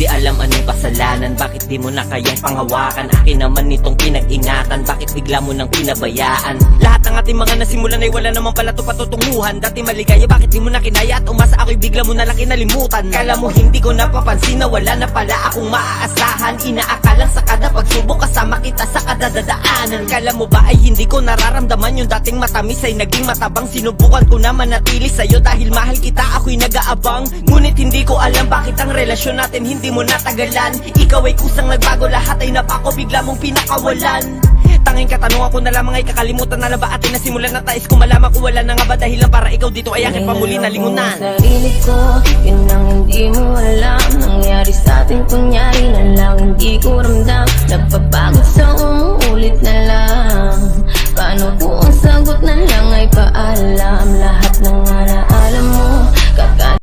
Di alam anong kasalanan, bakit di mo na kayang panghawakan? Akin naman itong pinag-ingatan, bakit bigla mo nang pinabayaan? Lahat ng ating mga nasimulan ay wala naman pala to patutunguhan. Dati maligaya, bakit di mo na kinaya at umasa ako'y bigla mo na lang kinalimutan? Kala mo hindi ko napapansin na wala na pala akong maaasahan. Inaakalang sa kada pagsubok kasama kita sa kadadadaanan. Kala mo ba ay hindi ko nararamdaman yung dating matamis ay naging matabang? Sinubukan ko na manatili sa'yo dahil mahal kita, ako'y nag-aabang. Ngunit hindi ko alam bakit ang relasyon natin hindi mo natagalan. Ikaw ay kusang nagbago, lahat ay napako, bigla mong pinakawalan. Tanging katanungan ko na lamang ay kakalimutan na lang ba atin nasimulan na tais ko malaman kung wala na nga ba dahilan para ikaw dito ay aking pamuli na lingunan. Sarili ko, yun ang hindi mo alam. Nangyari sa atin kunyari na lang, hindi ko ramdam. Nagpapagod sa